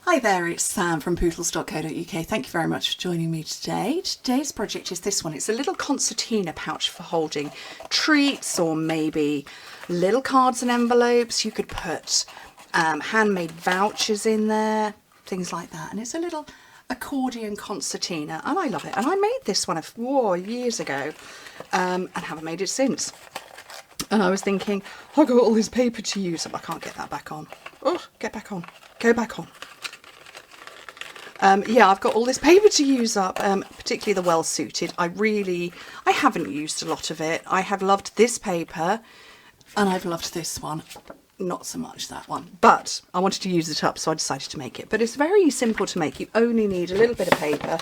Hi there, it's Sam from Pootles.co.uk. Thank you very much for joining me today. Today's project is this one. It's a little concertina pouch for holding treats or maybe little cards and envelopes. You could put handmade vouchers in there, things like that. And it's a little accordion concertina and I love it. And I made this one years ago and haven't made it since. And I was thinking, I've got all this paper to use up. I can't get that back on. Oh, get back on. Go back on. Yeah, I've got all this paper to use up, particularly the well suited. I haven't used a lot of it. I have loved this paper and I've loved this one. Not so much that one, but I wanted to use it up, so I decided to make it. But it's very simple to make. You only need a little bit of paper.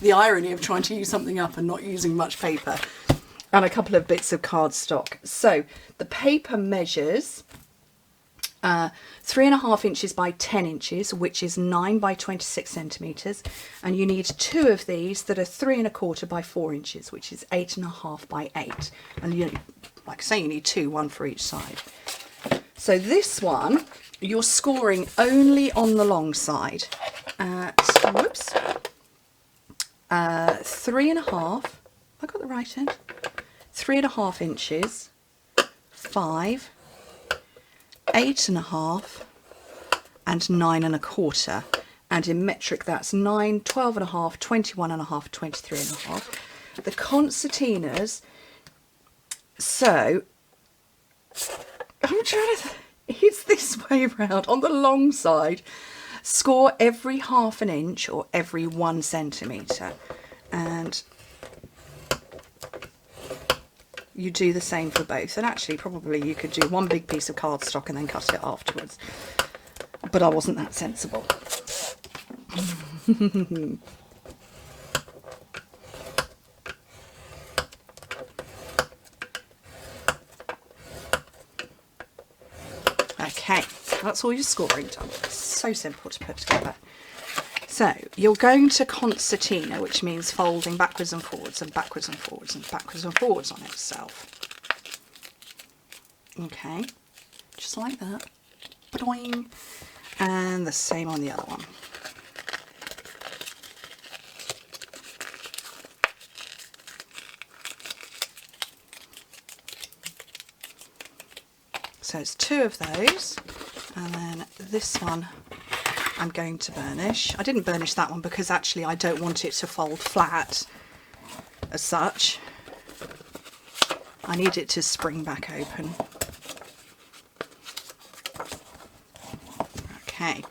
The irony of trying to use something up and not using much paper. And a couple of bits of cardstock. So the paper measures 3.5 inches by 10 inches, which is 9 by 26 centimetres, and you need 2 of these that are 3.25 by 4 inches, which is 8.5 by 8. And you, like I say, you need 2, one for each side. So this one, you're scoring only on the long side at 3.5. I got the right end. 3.5 inches, 5. 8.5 and 9.25, and in metric that's 9, 12.5, 21.5, 23.5. The concertinas, so I'm trying to, it's this way round. On the long side, score every ½ an inch or every 1 centimetre, and you do the same for both. And actually probably you could do one big piece of cardstock and then cut it afterwards, but I wasn't that sensible. Okay, that's all your scoring done. It's so simple to put together. So you're going to concertina, which means folding backwards and forwards and backwards and forwards and backwards and forwards on itself. Okay, just like that. Ba-doing. And the same on the other one. So it's 2 of those, and then this one I'm going to burnish. I didn't burnish that one because actually I don't want it to fold flat as such. I need it to spring back open. Okay.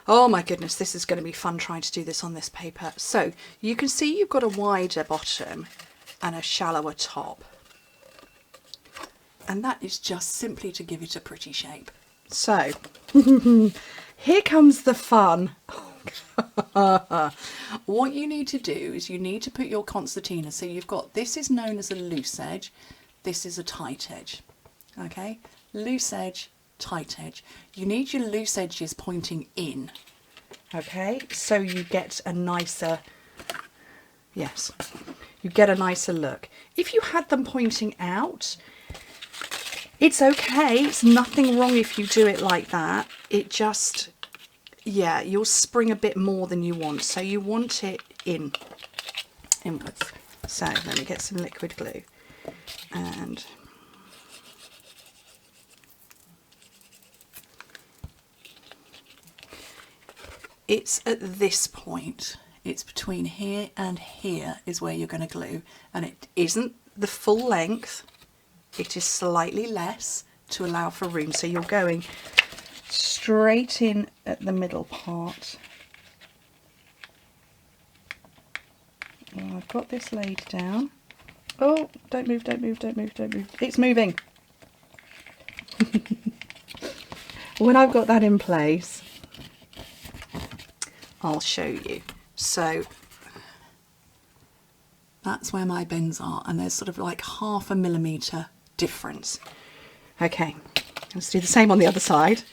Oh my goodness, this is going to be fun trying to do this on this paper. So you can see you've got a wider bottom and a shallower top. And that is just simply to give it a pretty shape. So here comes the fun. What you need to do is you need to put your concertina, so you've got, this is known as a loose edge, this is a tight edge. Okay, loose edge, tight edge. You need your loose edges pointing in. Okay, so you get a nicer, yes, you get a nicer look. If you had them pointing out, it's okay, it's nothing wrong if you do it like that. It just, yeah, you'll spring a bit more than you want. So you want it inwards. So let me get some liquid glue. And it's at this point, it's between here and here is where you're going to glue. And it isn't the full length. It is slightly less to allow for room, so you're going straight in at the middle part. Well, I've got this laid down. Oh, don't move, don't move, don't move, don't move. It's moving. When I've got that in place, I'll show you. So that's where my bends are, and there's sort of like ½ millimetre difference. Okay, let's do the same on the other side.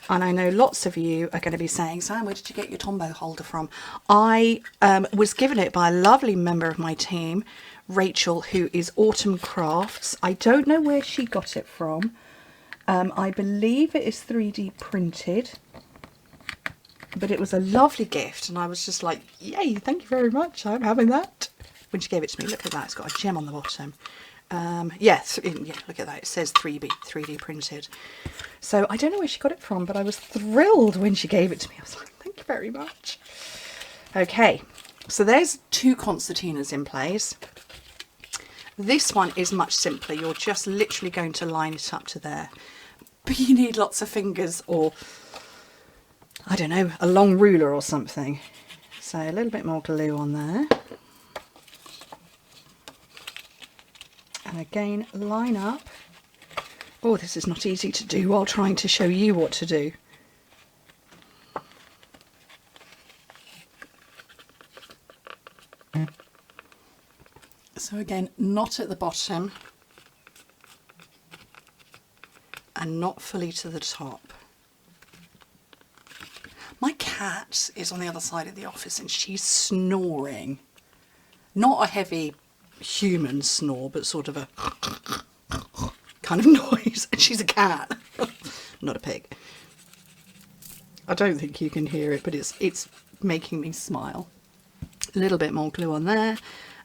And I know lots of you are going to be saying, Sam, where did you get your Tombow holder from? I was given it by a lovely member of my team, Rachel, who is Autumn Crafts. I don't know where she got it from. I believe it is 3D printed, but it was a lovely gift and I was just like, yay, thank you very much, I'm having that. When she gave it to me, look at that, it's got a gem on the bottom. Yes, yeah, look at that, it says 3D printed. So I don't know where she got it from, but I was thrilled when she gave it to me. I was like, thank you very much. Okay, so there's 2 concertinas in place. This one is much simpler. You're just literally going to line it up to there. But you need lots of fingers or, I don't know, a long ruler or something. So a little bit more glue on there. And again, line up. Oh, this is not easy to do while trying to show you what to do. So again, not at the bottom and not fully to the top. My cat is on the other side of the office and she's snoring. Not a heavy human snore, but sort of a kind of noise. And she's a cat, not a pig. I don't think you can hear it, but it's making me smile. A little bit more glue on there.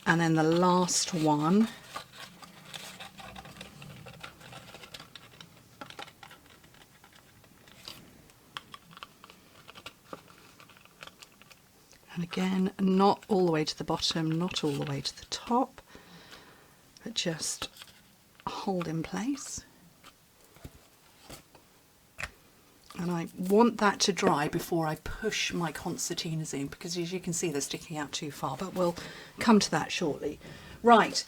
And then the last one, and again, not all the way to the bottom, not all the way to the top, but just hold in place. And I want that to dry before I push my concertinas in, because as you can see they're sticking out too far, but we'll come to that shortly. Right,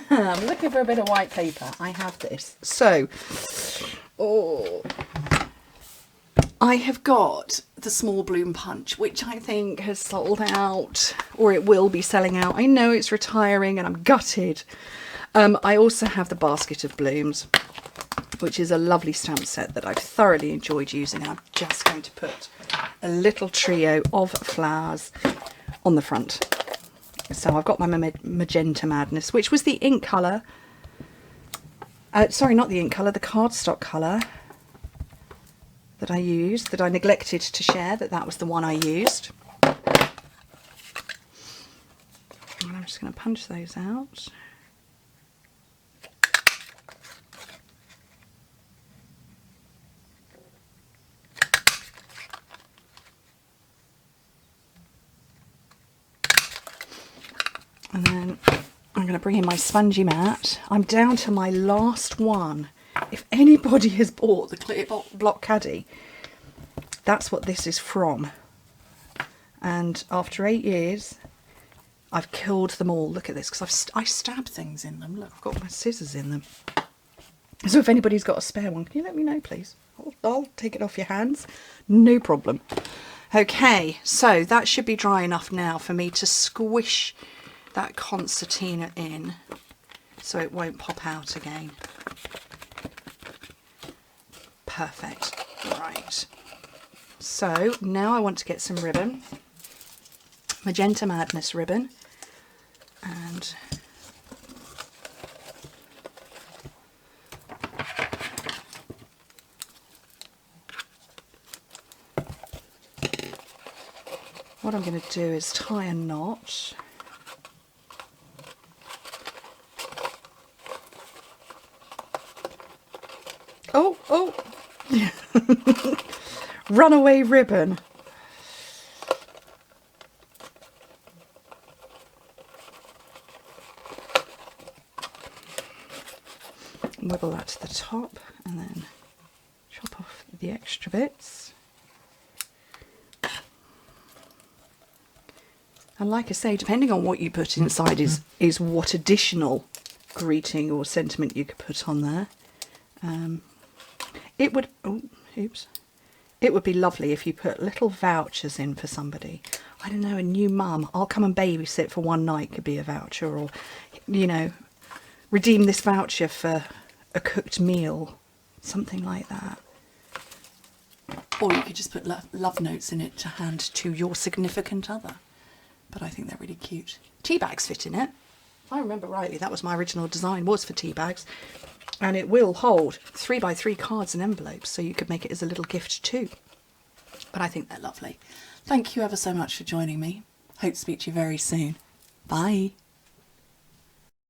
I'm looking for a bit of white paper. I have this. So, I have got the small bloom punch, which I think has sold out, or it will be selling out. I know it's retiring and I'm gutted. I also have the basket of blooms, which is a lovely stamp set that I've thoroughly enjoyed using. I'm just going to put a little trio of flowers on the front. So I've got my Magenta Madness, which was the ink colour. Sorry, not the ink colour, the cardstock colour that I used, that I neglected to share, that was the one I used. And I'm just going to punch those out. And then I'm going to bring in my spongy mat. I'm down to my last one. If anybody has bought the clear block caddy, that's what this is from. And after 8 years, I've killed them all. Look at this, because I stabbed things in them. Look, I've got my scissors in them. So if anybody's got a spare one, can you let me know, please? I'll take it off your hands. No problem. Okay, so that should be dry enough now for me to squish that concertina in so it won't pop out again. Perfect. Right. So now I want to get some ribbon, Magenta Madness ribbon, and what I'm going to do is tie a knot. Oh, runaway ribbon. Wibble that to the top and then chop off the extra bits. And like I say, depending on what you put inside is what additional greeting or sentiment you could put on there. It would, it would be lovely if you put little vouchers in for somebody. I don't know, a new mum, I'll come and babysit for one night could be a voucher, or, you know, redeem this voucher for a cooked meal, something like that. Or you could just put love notes in it to hand to your significant other. But I think they're really cute. Tea bags fit in it. If I remember rightly, that was my original design, was for tea bags. And it will hold 3x3 cards and envelopes, so you could make it as a little gift too. But I think they're lovely. Thank you ever so much for joining me. Hope to speak to you very soon. Bye.